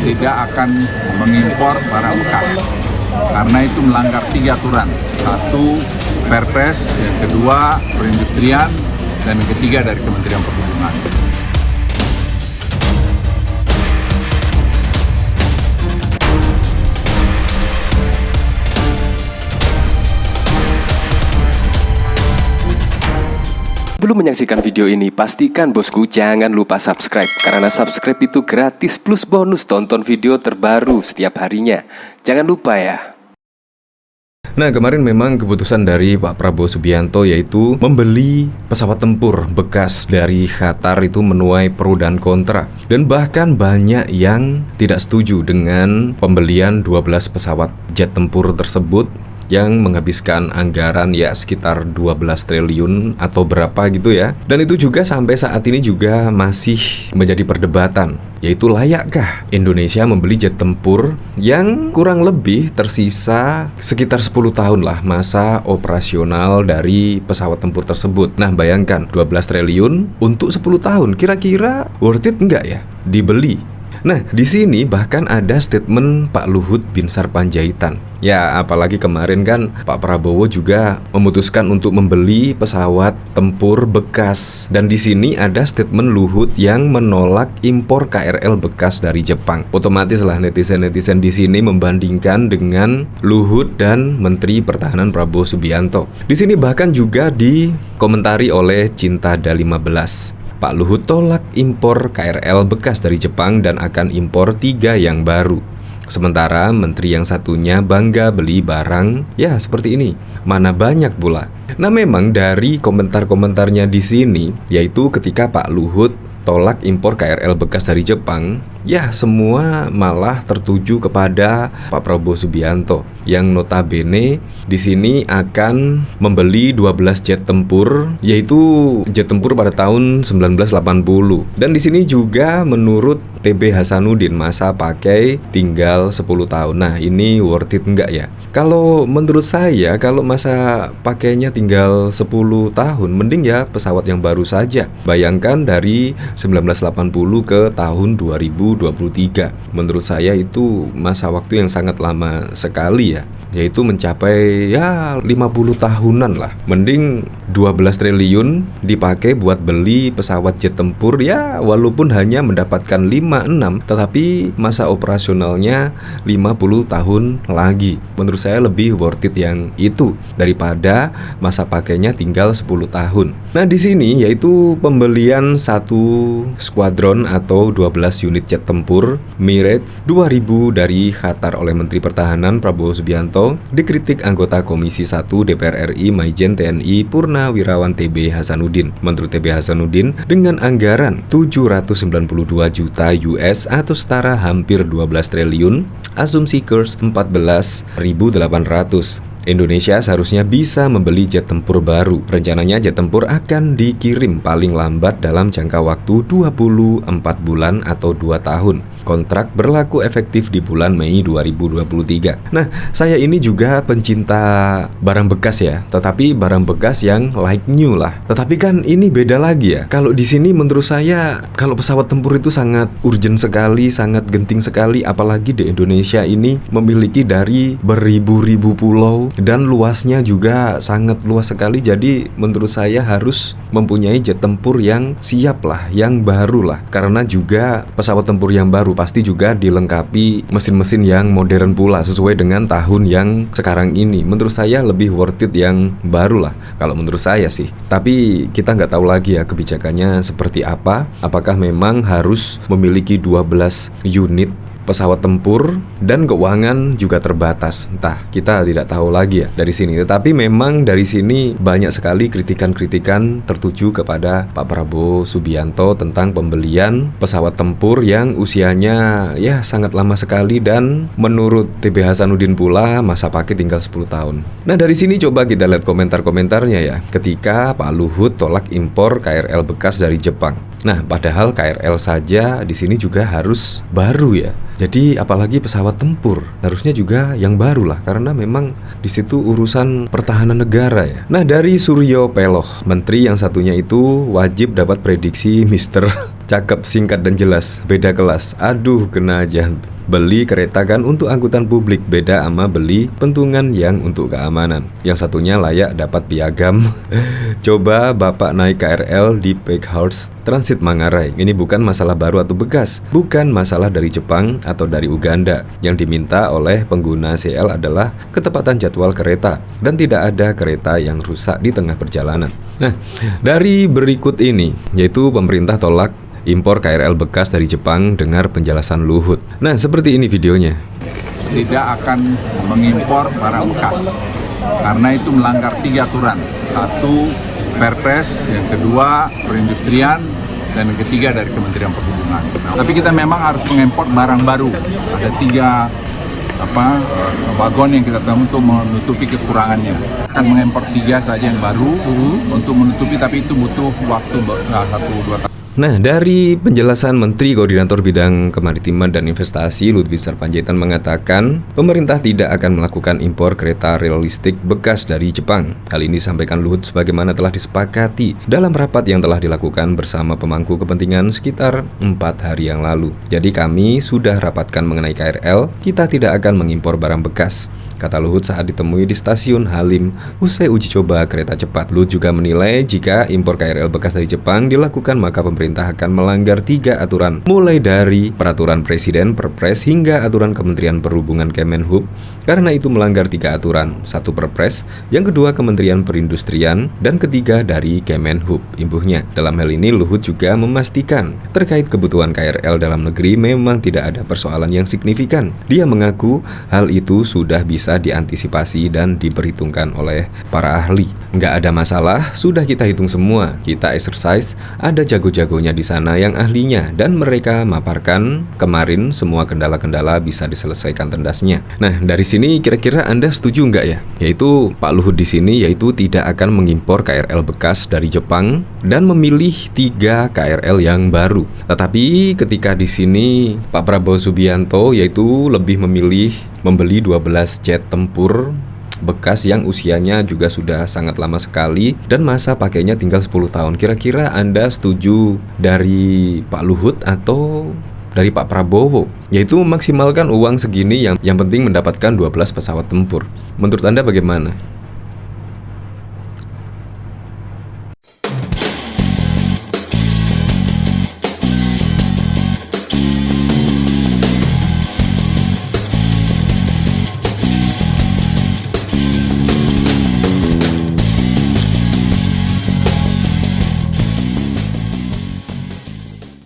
tidak akan mengimpor barang bekas karena itu melanggar 3 aturan. 1, Perpres, yang kedua perindustrian, dan yang ketiga dari Kementerian Perhubungan. Sebelum menyaksikan video ini, pastikan bosku jangan lupa subscribe. Karena subscribe itu gratis plus bonus tonton video terbaru setiap harinya. Jangan lupa ya. Nah, kemarin memang keputusan dari Pak Prabowo Subianto yaitu membeli pesawat tempur bekas dari Qatar itu menuai pro dan kontra. Dan bahkan banyak yang tidak setuju dengan pembelian 12 pesawat jet tempur tersebut yang menghabiskan anggaran ya sekitar 12 triliun atau berapa gitu ya. Dan itu juga sampai saat ini juga masih menjadi perdebatan, yaitu layakkah Indonesia membeli jet tempur yang kurang lebih tersisa sekitar 10 tahun lah masa operasional dari pesawat tempur tersebut. Nah, bayangkan 12 triliun untuk 10 tahun, kira-kira worth it enggak ya dibeli? Nah, di sini bahkan ada statement Pak Luhut Binsar Panjaitan. Ya, apalagi kemarin kan Pak Prabowo juga memutuskan untuk membeli pesawat tempur bekas. Dan di sini ada statement Luhut yang menolak impor KRL bekas dari Jepang. Otomatis lah netizen-netizen di sini membandingkan dengan Luhut dan Menteri Pertahanan Prabowo Subianto. Di sini bahkan juga dikomentari oleh Cinta Da 15. Pak Luhut tolak impor KRL bekas dari Jepang dan akan impor 3 yang baru. Sementara menteri yang satunya bangga beli barang ya seperti ini. Mana banyak pula. Nah, memang dari komentar-komentarnya di sini, yaitu ketika Pak Luhut tolak impor KRL bekas dari Jepang, ya semua malah tertuju kepada Pak Prabowo Subianto yang notabene di sini akan membeli 12 jet tempur, yaitu jet tempur pada tahun 1980. Dan di sini juga menurut TB Hasanuddin masa pakai tinggal 10 tahun. Nah, ini worth it enggak ya? Kalau menurut saya, kalau masa pakainya tinggal 10 tahun, mending ya pesawat yang baru saja. Bayangkan dari 1980 ke tahun 2023. Menurut saya itu masa waktu yang sangat lama sekali ya, yaitu mencapai ya 50 tahunan lah. Mending 12 triliun dipakai buat beli pesawat jet tempur ya, walaupun hanya mendapatkan 5-6, tetapi masa operasionalnya 50 tahun lagi. Menurut saya lebih worth it yang itu daripada masa pakainya tinggal 10 tahun. Nah, di sini yaitu pembelian satu skuadron atau 12 unit jet tempur Mirage 2000 dari Qatar oleh Menteri Pertahanan Prabowo Subianto dikritik anggota Komisi 1 DPR RI Maijen TNI Purnawirawan TB Hasanuddin. Menurut TB Hasanuddin, dengan anggaran 792 juta US atau setara hampir 12 triliun, asumsi kurs 14.800, Indonesia seharusnya bisa membeli jet tempur baru. Rencananya jet tempur akan dikirim paling lambat dalam jangka waktu 24 bulan atau 2 tahun. Kontrak berlaku efektif di bulan Mei 2023. Nah, saya ini juga pencinta barang bekas ya, tetapi barang bekas yang like new lah. Tetapi kan ini beda lagi ya. Kalau di sini menurut saya, kalau pesawat tempur itu sangat urgent sekali, sangat genting sekali, apalagi di Indonesia ini memiliki dari beribu-ribu pulau dan luasnya juga sangat luas sekali. Jadi menurut saya harus mempunyai jet tempur yang siap lah, yang baru lah. Karena juga pesawat tempur yang baru pasti juga dilengkapi mesin-mesin yang modern pula sesuai dengan tahun yang sekarang ini. Menurut saya lebih worth it yang baru lah, kalau menurut saya sih. Tapi kita nggak tahu lagi ya kebijakannya seperti apa. Apakah memang harus memiliki 12 unit pesawat tempur dan keuangan juga terbatas. Entah, kita tidak tahu lagi ya dari sini. Tetapi memang dari sini banyak sekali kritikan-kritikan tertuju kepada Pak Prabowo Subianto tentang pembelian pesawat tempur yang usianya ya sangat lama sekali, dan menurut TB Hasanuddin pula masa pakai tinggal 10 tahun. Nah, dari sini coba kita lihat komentar-komentarnya ya ketika Pak Luhut tolak impor KRL bekas dari Jepang. Nah, padahal KRL saja di sini juga harus baru ya. Jadi apalagi pesawat tempur, harusnya juga yang baru lah, karena memang di situ urusan pertahanan negara ya. Nah, dari Suryo Peloh, menteri yang satunya itu wajib dapat prediksi Mister cakep, singkat dan jelas, beda kelas. Aduh, kena aja. Beli kereta kan untuk angkutan publik, beda sama beli pentungan yang untuk keamanan. Yang satunya layak dapat piagam. Coba Bapak naik KRL di Peghorst Transit Manggarai. Ini bukan masalah baru atau bekas, bukan masalah dari Jepang atau dari Uganda. Yang diminta oleh pengguna CL adalah ketepatan jadwal kereta, dan tidak ada kereta yang rusak di tengah perjalanan. Nah, dari berikut ini, yaitu pemerintah tolak impor KRL bekas dari Jepang, dengar penjelasan Luhut. Nah, seperti ini videonya. Tidak akan mengimpor barang bekas karena itu melanggar 3 aturan. 1, Perpres, yang kedua perindustrian, dan yang ketiga dari Kementerian Perhubungan. Tapi kita memang harus mengimpor barang baru. Ada 3 wagon yang kita tahu untuk menutupi kekurangannya. Akan mengimpor 3 saja yang baru untuk menutupi, tapi itu butuh waktu 1-2 tahun. Nah, dari penjelasan Menteri Koordinator Bidang Kemaritiman dan Investasi Luhut Binsar Panjaitan mengatakan pemerintah tidak akan melakukan impor kereta rel listrik bekas dari Jepang. Hal ini disampaikan Luhut sebagaimana telah disepakati dalam rapat yang telah dilakukan bersama pemangku kepentingan sekitar 4 hari yang lalu. Jadi kami sudah rapatkan mengenai KRL, kita tidak akan mengimpor barang bekas, kata Luhut saat ditemui di stasiun Halim usai uji coba kereta cepat. Luhut juga menilai jika impor KRL bekas dari Jepang dilakukan, maka pemerintah akan melanggar 3 aturan, mulai dari peraturan Presiden, Perpres, hingga aturan Kementerian Perhubungan Kemenhub. Karena itu melanggar 3 aturan, 1 Perpres, yang kedua Kementerian Perindustrian, dan ketiga dari Kemenhub, imbuhnya. Dalam hal ini Luhut juga memastikan terkait kebutuhan KRL dalam negeri memang tidak ada persoalan yang signifikan. Dia mengaku hal itu sudah bisa diantisipasi dan diperhitungkan oleh para ahli. Nggak ada masalah, sudah kita hitung semua, kita exercise, ada jago-jagonya di sana yang ahlinya, dan mereka maparkan kemarin semua kendala-kendala bisa diselesaikan tendasnya. Nah, dari sini kira-kira Anda setuju nggak ya? Yaitu Pak Luhut di sini yaitu tidak akan mengimpor KRL bekas dari Jepang dan memilih 3 KRL yang baru. Tetapi ketika di sini Pak Prabowo Subianto yaitu lebih memilih membeli 12 jet tempur bekas yang usianya juga sudah sangat lama sekali dan masa pakainya tinggal 10 tahun. Kira-kira Anda setuju dari Pak Luhut atau dari Pak Prabowo? Yaitu memaksimalkan uang segini yang penting mendapatkan 12 pesawat tempur. Menurut Anda bagaimana?